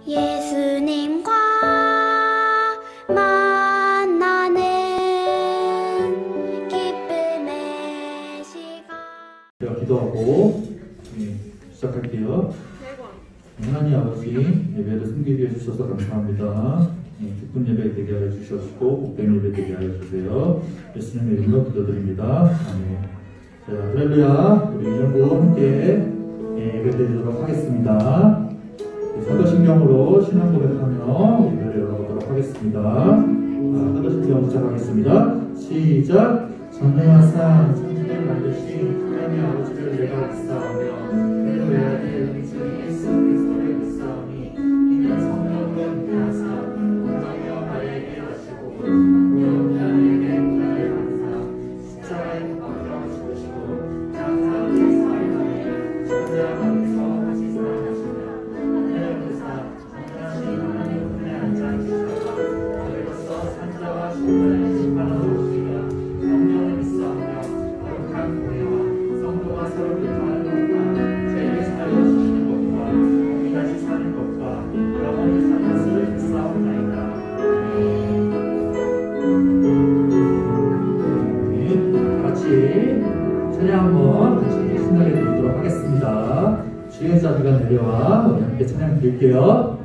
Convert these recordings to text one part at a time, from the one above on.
예수님과 만나는 기쁨의 시간. 제가 기도하고 시작할게요. 하나님 아버지, 예배를 섬기게 해주셔서 감사합니다. 기쁜 예배 되게 하여 주시옵고 복된 예배 되게 하여 주세요. 예수님의 이름으로 기도드립니다. 아멘. 자, 할렐루야. 우리 이정도 함께 예배 드리도록 하겠습니다. 사도신경으로 신앙 고백하며 예배를 열어보도록 하겠습니다. 사도신경 시작하겠습니다. 시작. 전능하사 천지를 만드신 하나님 아버지를 내가 믿사오며 그 외아들 우리 주 예수 그리스도를 믿사오니 이는 성령은 하사 운명과 나에게 하시고 영원하게 나를 항상 십자가에 못 박혀 죽으시고 장사의 사흘만에 천지하면서 다시 살아나시며 하늘을 부사 전능하신 하나님 우편에 앉아 계시다가 그리로서 산자와 죽음을 심판하러 오시리라. 성령을 믿사오며 거룩한 교회와 성도가 서로 교통하는 것과 죄를 사하여 주시는 것과 우리같이 사는 것과 영원히 사는 것을 믿사옵나이다. 같이 찬양 한번 같이 신나게 드리도록 하겠습니다. 주의 자비가 내려와 우리 함께 찬양 드릴게요.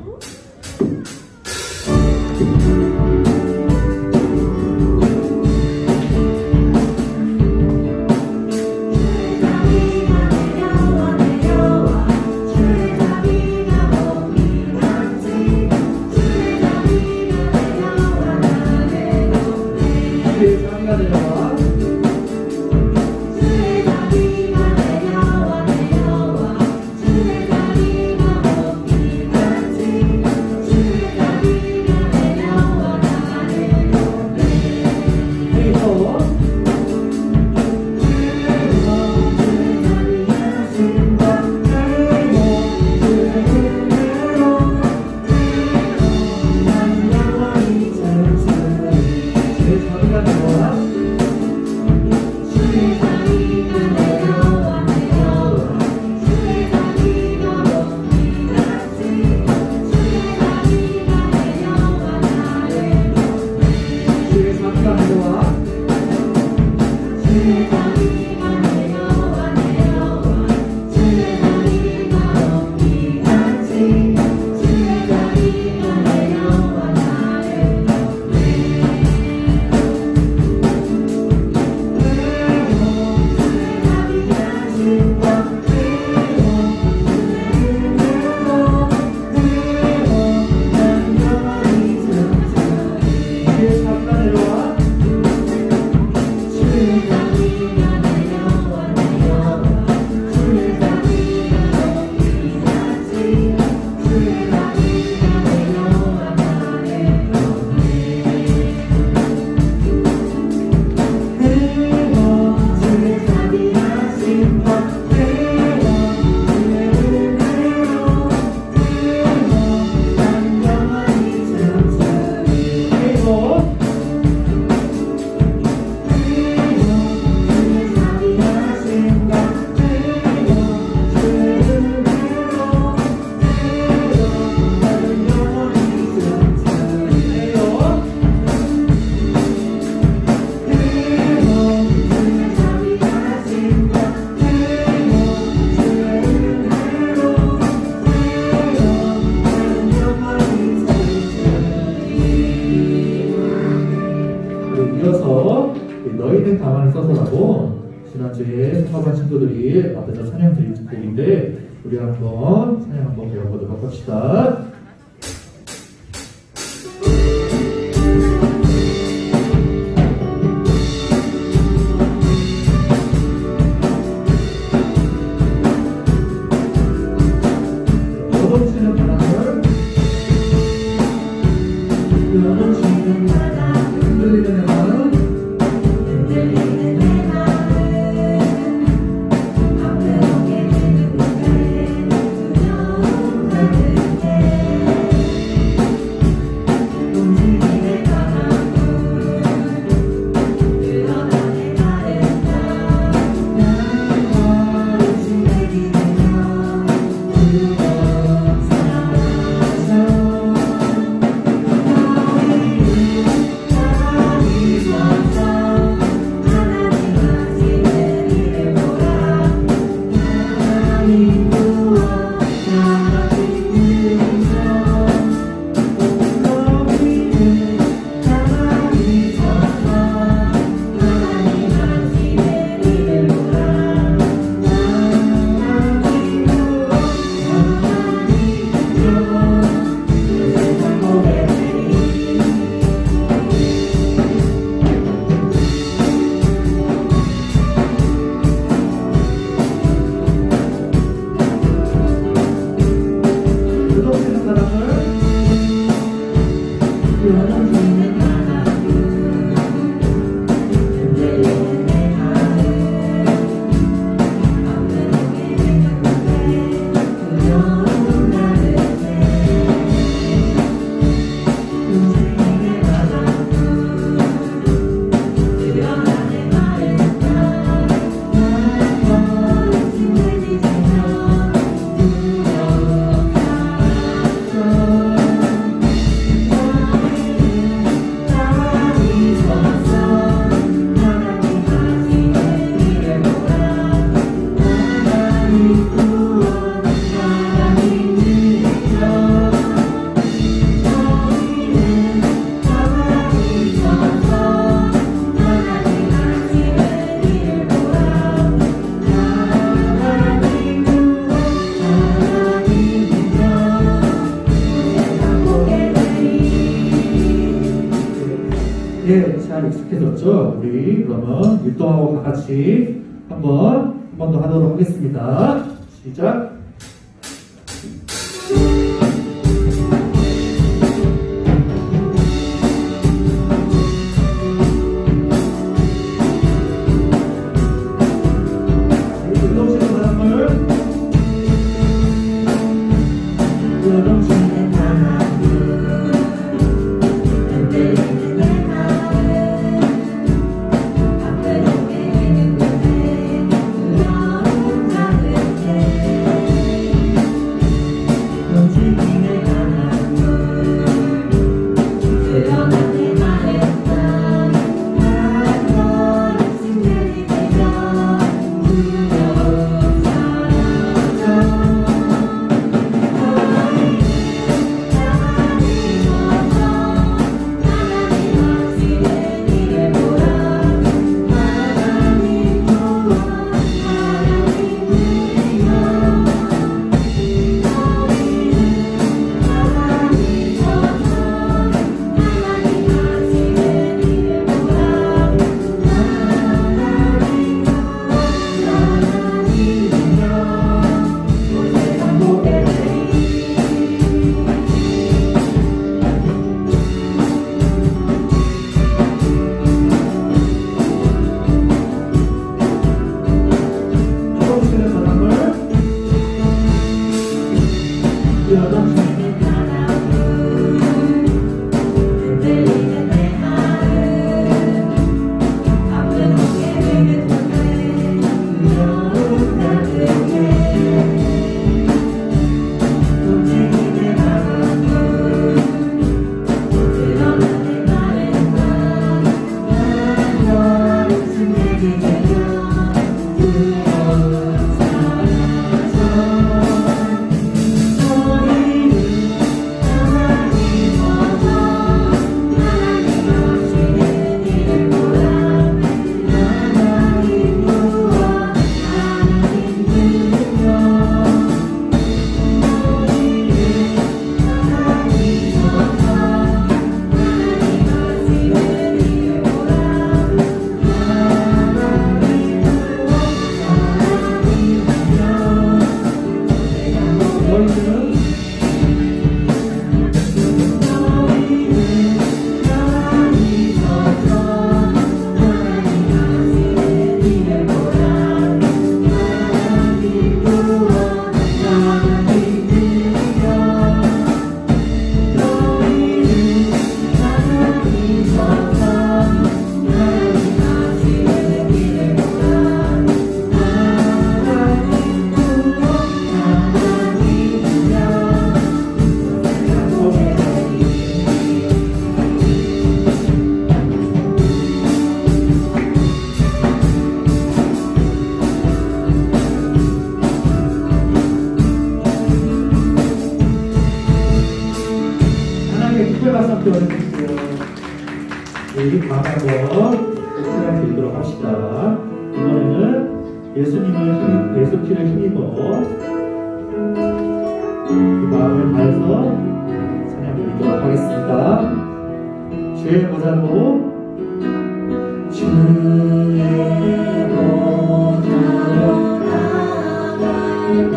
너희는 가만히 서서라고 지난주에 수업한 친구들이 앞에서 찬양 드린 곡인데 우리 한번 찬양 한번 배워보도록 합시다. 요동치는 바람을 요동치는 바람 흔들리는 바람 내 사랑을 변함없는 예, 잘 익숙해졌죠? 우리 그러면 율동하고 다 같이 한 번 더 하도록 하겠습니다. 시작! 즐거우시는 사람을 열어주시는 우리 강하고 오픈해 드리도록 합시다. 이번에는 예수 피를 힘입어 그 마음을 다해서 찬양 드리도록 하겠습니다. 주의 보좌로 주의 보좌로 나갈 때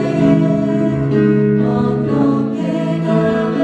어떻게 나가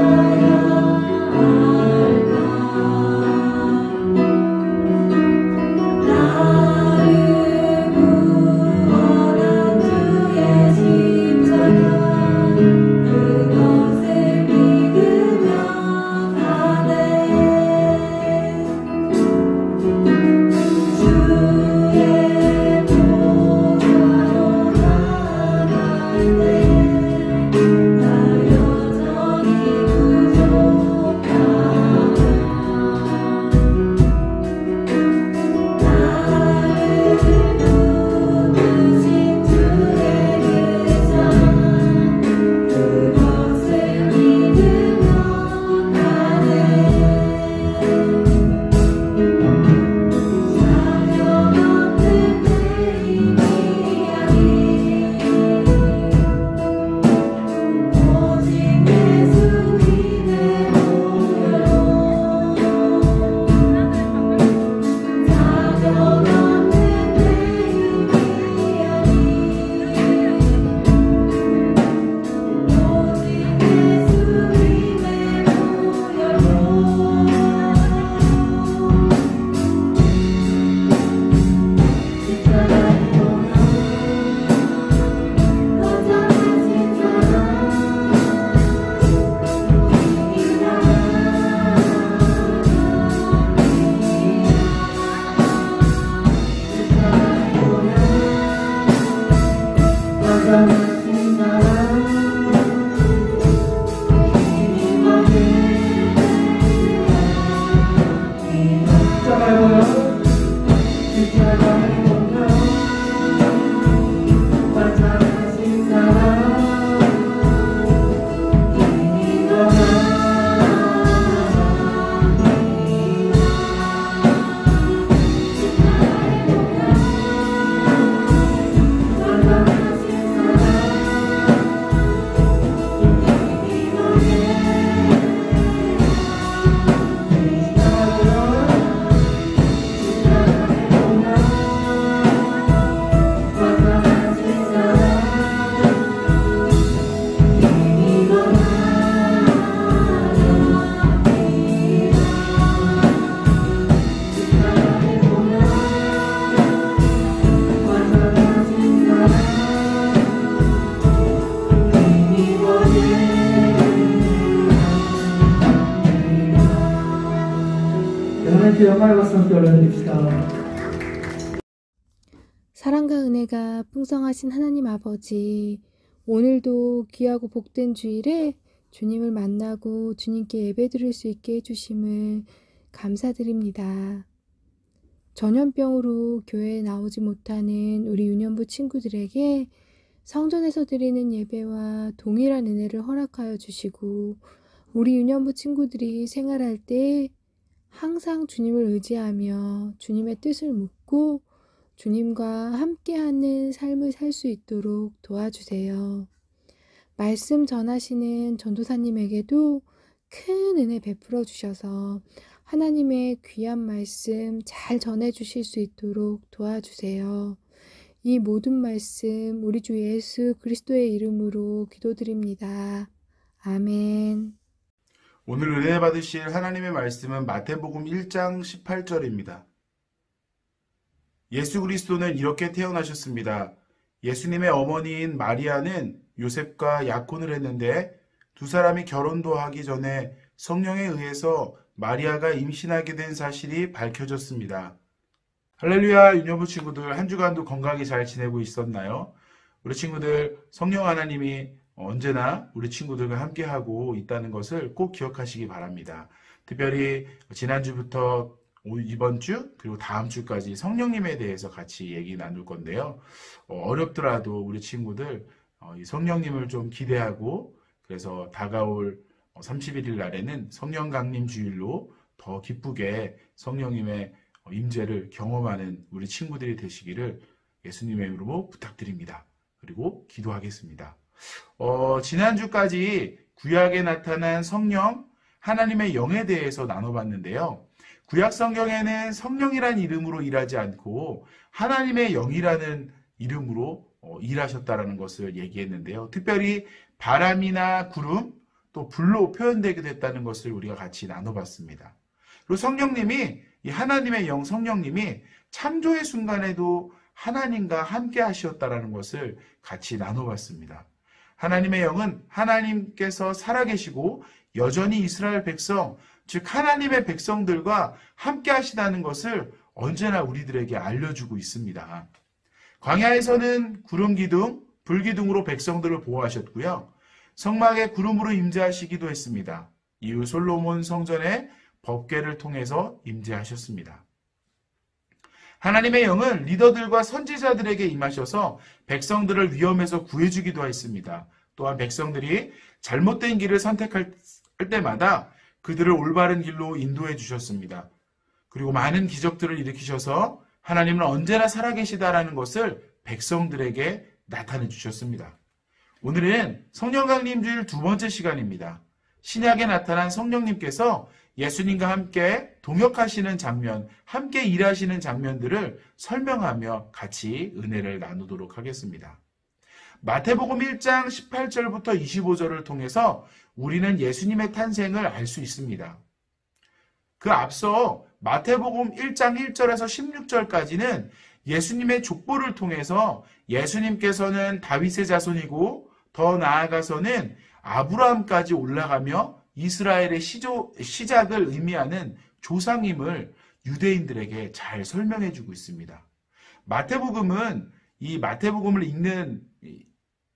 기도하십시오. 빨리 박수 함께 올려드립시다. 사랑과 은혜가 풍성하신 하나님 아버지, 오늘도 귀하고 복된 주일에 주님을 만나고 주님께 예배드릴 수 있게 해주심을 감사드립니다. 전염병으로 교회에 나오지 못하는 우리 유년부 친구들에게 성전에서 드리는 예배와 동일한 은혜를 허락하여 주시고, 우리 유년부 친구들이 생활할 때 항상 주님을 의지하며 주님의 뜻을 묻고 주님과 함께하는 삶을 살 수 있도록 도와주세요. 말씀 전하시는 전도사님에게도 큰 은혜 베풀어 주셔서 하나님의 귀한 말씀 잘 전해주실 수 있도록 도와주세요. 이 모든 말씀 우리 주 예수 그리스도의 이름으로 기도드립니다. 아멘. 오늘 은혜 받으실 하나님의 말씀은 마태복음 1장 18절입니다. 예수 그리스도는 이렇게 태어나셨습니다. 예수님의 어머니인 마리아는 요셉과 약혼을 했는데 두 사람이 결혼도 하기 전에 성령에 의해서 마리아가 임신하게 된 사실이 밝혀졌습니다. 할렐루야, 유년부 친구들 한 주간도 건강히 잘 지내고 있었나요? 우리 친구들 성령 하나님이 언제나 우리 친구들과 함께하고 있다는 것을 꼭 기억하시기 바랍니다. 특별히 지난주부터 이번 주 그리고 다음 주까지 성령님에 대해서 같이 얘기 나눌 건데요. 어렵더라도 우리 친구들 이 성령님을 좀 기대하고, 그래서 다가올 31일 날에는 성령 강림 주일로 더 기쁘게 성령님의 임재를 경험하는 우리 친구들이 되시기를 예수님의 이름으로 부탁드립니다. 그리고 기도하겠습니다. 지난주까지 구약에 나타난 성령, 하나님의 영에 대해서 나눠봤는데요. 구약 성경에는 성령이라는 이름으로 일하지 않고 하나님의 영이라는 이름으로 일하셨다는 것을 얘기했는데요. 특별히 바람이나 구름, 또 불로 표현되게 됐다는 것을 우리가 같이 나눠봤습니다. 그리고 성령님이, 이 하나님의 영 성령님이 창조의 순간에도 하나님과 함께 하셨다는 것을 같이 나눠봤습니다. 하나님의 영은 하나님께서 살아계시고 여전히 이스라엘 백성, 즉 하나님의 백성들과 함께 하시다는 것을 언제나 우리들에게 알려주고 있습니다. 광야에서는 구름 기둥, 불 기둥으로 백성들을 보호하셨고요. 성막에 구름으로 임재하시기도 했습니다. 이후 솔로몬 성전에 법궤를 통해서 임재하셨습니다. 하나님의 영은 리더들과 선지자들에게 임하셔서 백성들을 위험에서 구해주기도 했습니다. 또한 백성들이 잘못된 길을 선택할 때마다 그들을 올바른 길로 인도해 주셨습니다. 그리고 많은 기적들을 일으키셔서 하나님은 언제나 살아계시다라는 것을 백성들에게 나타내 주셨습니다. 오늘은 성령 강림주일 두 번째 시간입니다. 신약에 나타난 성령님께서 예수님과 함께 동역하시는 장면, 함께 일하시는 장면들을 설명하며 같이 은혜를 나누도록 하겠습니다. 마태복음 1장 18절부터 25절을 통해서 우리는 예수님의 탄생을 알 수 있습니다. 그 앞서 마태복음 1장 1절에서 16절까지는 예수님의 족보를 통해서 예수님께서는 다윗의 자손이고 더 나아가서는 아브라함까지 올라가며 이스라엘의 시작을 의미하는 조상임을 유대인들에게 잘 설명해 주고 있습니다. 마태복음은 이 마태복음을 읽는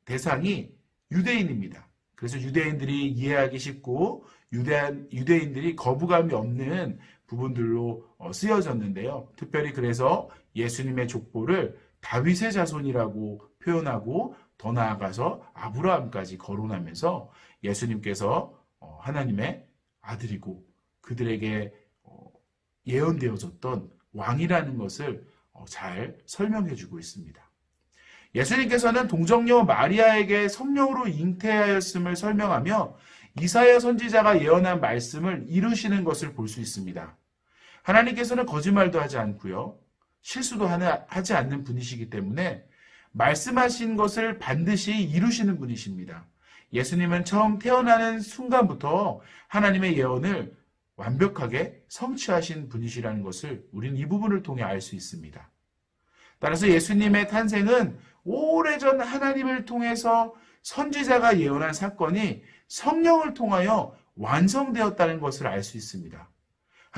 대상이 유대인입니다. 그래서 유대인들이 이해하기 쉽고 유대인들이 거부감이 없는 부분들로 쓰여졌는데요. 특별히 그래서 예수님의 족보를 다윗의 자손이라고 표현하고 더 나아가서 아브라함까지 거론하면서 예수님께서 하나님의 아들이고 그들에게 예언되어졌던 왕이라는 것을 잘 설명해 주고 있습니다. 예수님께서는 동정녀 마리아에게 성령으로 잉태하였음을 설명하며 이사야 선지자가 예언한 말씀을 이루시는 것을 볼 수 있습니다. 하나님께서는 거짓말도 하지 않고요. 실수도 하지 않는 분이시기 때문에 말씀하신 것을 반드시 이루시는 분이십니다. 예수님은 처음 태어나는 순간부터 하나님의 예언을 완벽하게 성취하신 분이시라는 것을 우리는 이 부분을 통해 알 수 있습니다. 따라서 예수님의 탄생은 오래전 하나님을 통해서 선지자가 예언한 사건이 성령을 통하여 완성되었다는 것을 알 수 있습니다.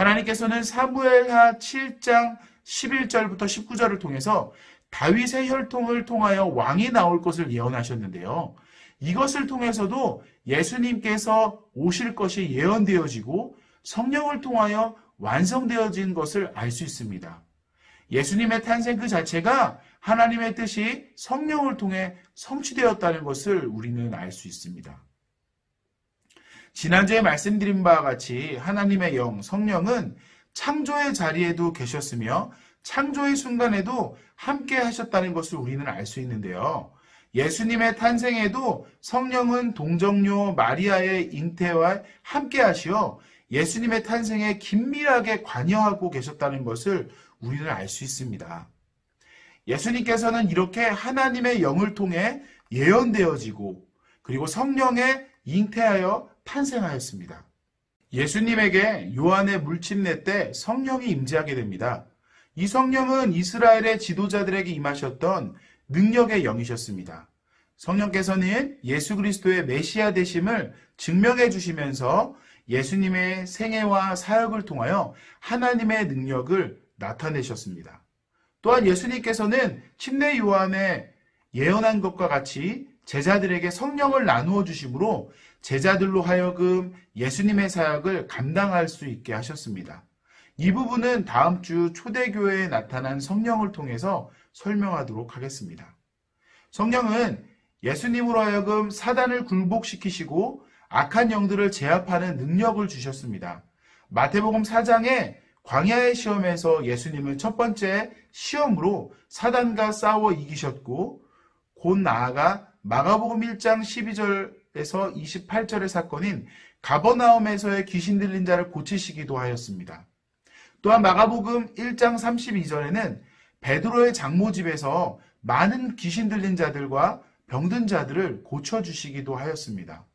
하나님께서는 사무엘하 7장 11절부터 19절을 통해서 다윗의 혈통을 통하여 왕이 나올 것을 예언하셨는데요. 이것을 통해서도 예수님께서 오실 것이 예언되어지고 성령을 통하여 완성되어진 것을 알 수 있습니다. 예수님의 탄생 그 자체가 하나님의 뜻이 성령을 통해 성취되었다는 것을 우리는 알 수 있습니다. 지난주에 말씀드린 바와 같이 하나님의 영, 성령은 창조의 자리에도 계셨으며 창조의 순간에도 함께 하셨다는 것을 우리는 알 수 있는데요. 예수님의 탄생에도 성령은 동정녀 마리아의 잉태와 함께 하시어 예수님의 탄생에 긴밀하게 관여하고 계셨다는 것을 우리는 알 수 있습니다. 예수님께서는 이렇게 하나님의 영을 통해 예언되어지고 그리고 성령에 잉태하여 탄생하였습니다. 예수님에게 요한의 물침례 때 성령이 임재하게 됩니다. 이 성령은 이스라엘의 지도자들에게 임하셨던 능력의 영이셨습니다. 성령께서는 예수 그리스도의 메시아 되심을 증명해 주시면서 예수님의 생애와 사역을 통하여 하나님의 능력을 나타내셨습니다. 또한 예수님께서는 침례 요한에 예언한 것과 같이 제자들에게 성령을 나누어 주심으로 제자들로 하여금 예수님의 사역을 감당할 수 있게 하셨습니다. 이 부분은 다음 주 초대교회에 나타난 성령을 통해서 설명하도록 하겠습니다. 성령은 예수님으로 하여금 사단을 굴복시키시고 악한 영들을 제압하는 능력을 주셨습니다. 마태복음 4장에 광야의 시험에서 예수님은 첫 번째 시험으로 사단과 싸워 이기셨고 곧 나아가 마가복음 1장 12절에서 28절의 사건인 가버나움에서의 귀신 들린 자를 고치시기도 하였습니다. 또한 마가복음 1장 32절에는 베드로의 장모집에서 많은 귀신 들린 자들과 병든 자들을 고쳐주시기도 하였습니다.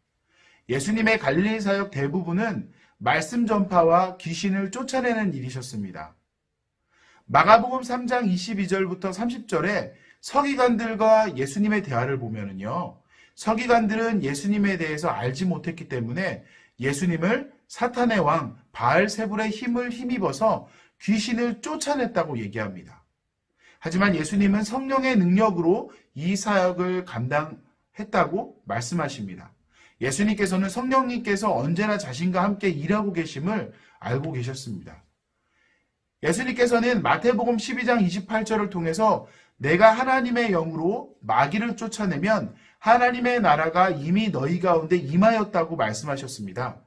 예수님의 갈릴리 사역 대부분은 말씀 전파와 귀신을 쫓아내는 일이셨습니다. 마가복음 3장 22절부터 30절에 서기관들과 예수님의 대화를 보면은요, 서기관들은 예수님에 대해서 알지 못했기 때문에 예수님을 사탄의 왕 바알세불의 힘을 힘입어서 귀신을 쫓아냈다고 얘기합니다. 하지만 예수님은 성령의 능력으로 이 사역을 감당했다고 말씀하십니다. 예수님께서는 성령님께서 언제나 자신과 함께 일하고 계심을 알고 계셨습니다. 예수님께서는 마태복음 12장 28절을 통해서 내가 하나님의 영으로 마귀를 쫓아내면 하나님의 나라가 이미 너희 가운데 임하였다고 말씀하셨습니다.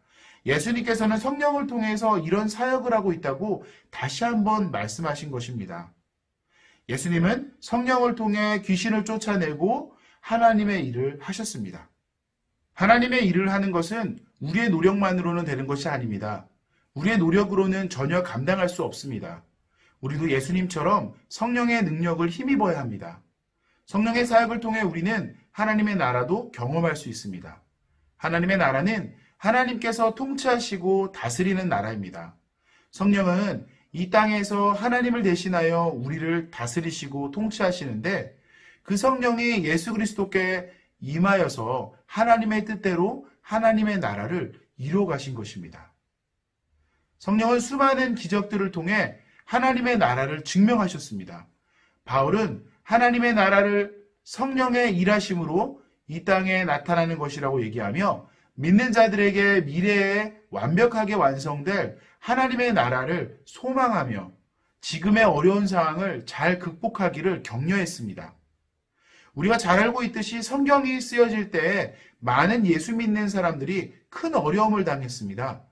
예수님께서는 성령을 통해서 이런 사역을 하고 있다고 다시 한번 말씀하신 것입니다. 예수님은 성령을 통해 귀신을 쫓아내고 하나님의 일을 하셨습니다. 하나님의 일을 하는 것은 우리의 노력만으로는 되는 것이 아닙니다. 우리의 노력으로는 전혀 감당할 수 없습니다. 우리도 예수님처럼 성령의 능력을 힘입어야 합니다. 성령의 사역을 통해 우리는 하나님의 나라도 경험할 수 있습니다. 하나님의 나라는 하나님께서 통치하시고 다스리는 나라입니다. 성령은 이 땅에서 하나님을 대신하여 우리를 다스리시고 통치하시는데 그 성령이 예수 그리스도께 임하여서 하나님의 뜻대로 하나님의 나라를 이루어 가신 것입니다. 성령은 수많은 기적들을 통해 하나님의 나라를 증명하셨습니다. 바울은 하나님의 나라를 성령의 일하심으로 이 땅에 나타나는 것이라고 얘기하며 믿는 자들에게 미래에 완벽하게 완성될 하나님의 나라를 소망하며 지금의 어려운 상황을 잘 극복하기를 격려했습니다. 우리가 잘 알고 있듯이 성경이 쓰여질 때에 많은 예수 믿는 사람들이 큰 어려움을 당했습니다.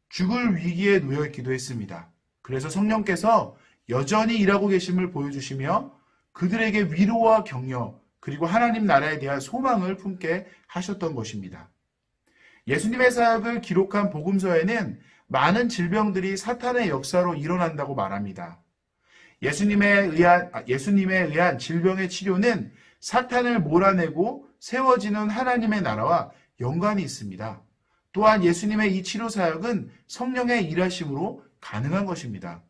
죽을 위기에 놓여 있기도 했습니다. 그래서 성령께서 여전히 일하고 계심을 보여주시며 그들에게 위로와 격려 그리고 하나님 나라에 대한 소망을 품게 하셨던 것입니다. 예수님의 사역을 기록한 복음서에는 많은 질병들이 사탄의 역사로 일어난다고 말합니다. 예수님에 의한 질병의 치료는 사탄을 몰아내고 세워지는 하나님의 나라와 연관이 있습니다. 또한 예수님의 이 치료 사역은 성령의 일하심으로 가능한 것입니다.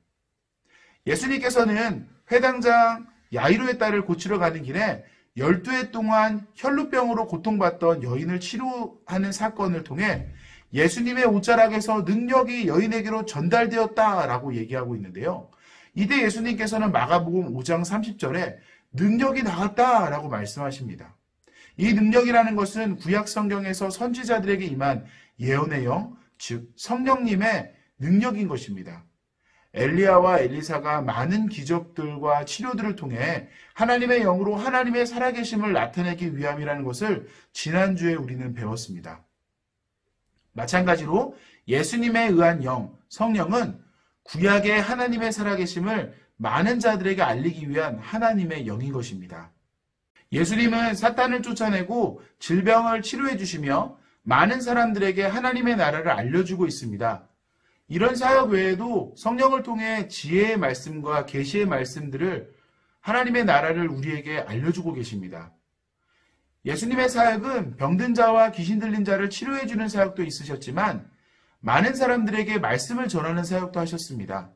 예수님께서는 회당장 야이로의 딸을 고치러 가는 길에 12해 동안 혈루병으로 고통받던 여인을 치료하는 사건을 통해 예수님의 옷자락에서 능력이 여인에게로 전달되었다라고 얘기하고 있는데요. 이때 예수님께서는 마가복음 5장 30절에 능력이 나왔다라고 말씀하십니다. 이 능력이라는 것은 구약 성경에서 선지자들에게 임한 예언의 영, 즉 성령님의 능력인 것입니다. 엘리야와 엘리사가 많은 기적들과 치료들을 통해 하나님의 영으로 하나님의 살아계심을 나타내기 위함이라는 것을 지난주에 우리는 배웠습니다. 마찬가지로 예수님에 의한 영, 성령은 구약의 하나님의 살아계심을 많은 자들에게 알리기 위한 하나님의 영인 것입니다. 예수님은 사탄을 쫓아내고 질병을 치료해 주시며 많은 사람들에게 하나님의 나라를 알려주고 있습니다. 이런 사역 외에도 성령을 통해 지혜의 말씀과 계시의 말씀들을 하나님의 나라를 우리에게 알려주고 계십니다. 예수님의 사역은 병든 자와 귀신 들린 자를 치료해 주는 사역도 있으셨지만 많은 사람들에게 말씀을 전하는 사역도 하셨습니다.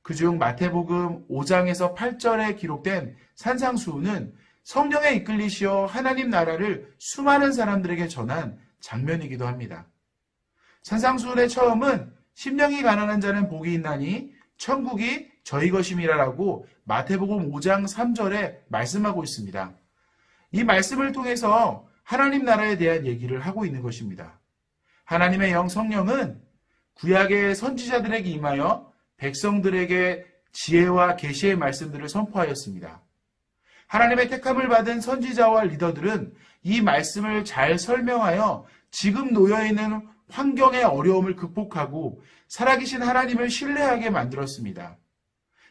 그중 마태복음 5장에서 8절에 기록된 산상수훈은 성령에 이끌리시어 하나님 나라를 수많은 사람들에게 전한 장면이기도 합니다. 산상수훈의 처음은 심령이 가난한 자는 복이 있나니 천국이 저희 것임이라라고 마태복음 5장 3절에 말씀하고 있습니다. 이 말씀을 통해서 하나님 나라에 대한 얘기를 하고 있는 것입니다. 하나님의 영 성령은 구약의 선지자들에게 임하여 백성들에게 지혜와 계시의 말씀들을 선포하였습니다. 하나님의 택함을 받은 선지자와 리더들은 이 말씀을 잘 설명하여 지금 놓여있는 환경의 어려움을 극복하고 살아계신 하나님을 신뢰하게 만들었습니다.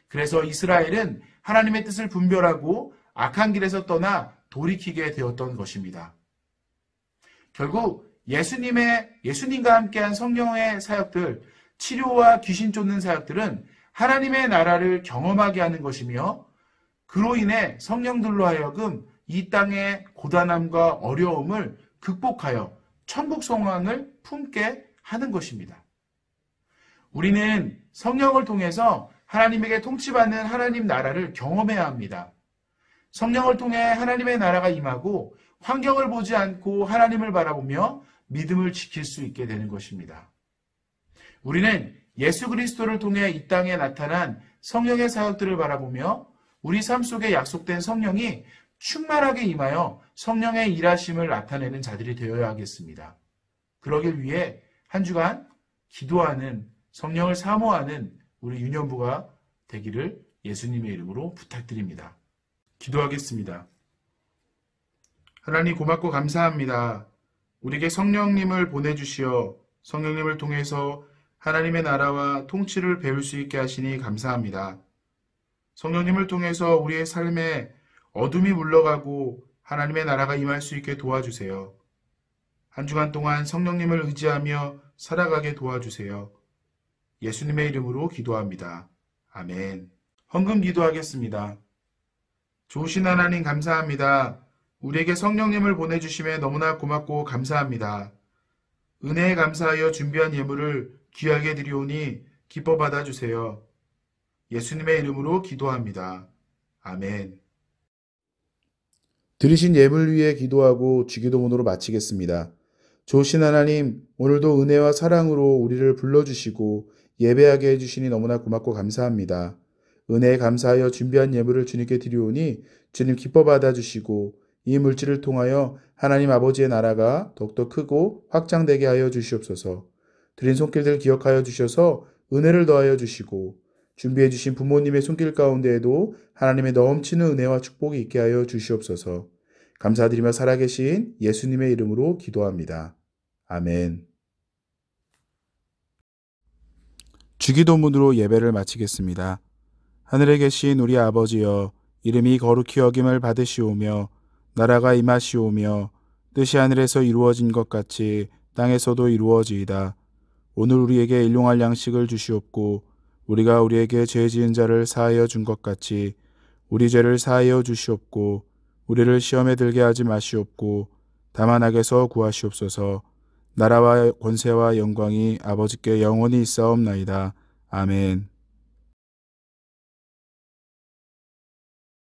그래서 이스라엘은 하나님의 뜻을 분별하고 악한 길에서 떠나 돌이키게 되었던 것입니다. 결국 예수님과 함께한 성령의 사역들, 치료와 귀신 쫓는 사역들은 하나님의 나라를 경험하게 하는 것이며 그로 인해 성령들로 하여금 이 땅의 고단함과 어려움을 극복하여 천국 소망을 품게 하는 것입니다. 우리는 성령을 통해서 하나님에게 통치받는 하나님 나라를 경험해야 합니다. 성령을 통해 하나님의 나라가 임하고 환경을 보지 않고 하나님을 바라보며 믿음을 지킬 수 있게 되는 것입니다. 우리는 예수 그리스도를 통해 이 땅에 나타난 성령의 사역들을 바라보며 우리 삶 속에 약속된 성령이 충만하게 임하여 성령의 일하심을 나타내는 자들이 되어야 하겠습니다. 그러길 위해 한 주간 기도하는 성령을 사모하는 우리 유년부가 되기를 예수님의 이름으로 부탁드립니다. 기도하겠습니다. 하나님 고맙고 감사합니다. 우리에게 성령님을 보내주시어 성령님을 통해서 하나님의 나라와 통치를 배울 수 있게 하시니 감사합니다. 성령님을 통해서 우리의 삶에 어둠이 물러가고 하나님의 나라가 임할 수 있게 도와주세요. 한 주간 동안 성령님을 의지하며 살아가게 도와주세요. 예수님의 이름으로 기도합니다. 아멘. 헌금 기도하겠습니다. 좋으신 하나님 감사합니다. 우리에게 성령님을 보내주심에 너무나 고맙고 감사합니다. 은혜에 감사하여 준비한 예물을 귀하게 드리오니 기뻐 받아주세요. 예수님의 이름으로 기도합니다. 아멘. 드리신 예물 위에 기도하고 주기도문으로 마치겠습니다. 좋으신 하나님, 오늘도 은혜와 사랑으로 우리를 불러주시고 예배하게 해주시니 너무나 고맙고 감사합니다. 은혜에 감사하여 준비한 예물을 주님께 드리오니 주님 기뻐 받아주시고 이 물질을 통하여 하나님 아버지의 나라가 더욱더 크고 확장되게 하여 주시옵소서. 드린 손길들 기억하여 주셔서 은혜를 더하여 주시고 준비해 주신 부모님의 손길 가운데에도 하나님의 넘치는 은혜와 축복이 있게 하여 주시옵소서. 감사드리며 살아계신 예수님의 이름으로 기도합니다. 아멘. 주기도문으로 예배를 마치겠습니다. 하늘에 계신 우리 아버지여, 이름이 거룩히 여김을 받으시오며 나라가 임하시오며 뜻이 하늘에서 이루어진 것 같이 땅에서도 이루어지이다. 오늘 우리에게 일용할 양식을 주시옵고 우리가 우리에게 죄 지은 자를 사하여 준 것 같이 우리 죄를 사하여 주시옵고 우리를 시험에 들게 하지 마시옵고 다만 악에서 구하시옵소서. 나라와 권세와 영광이 아버지께 영원히 있사옵나이다. 아멘.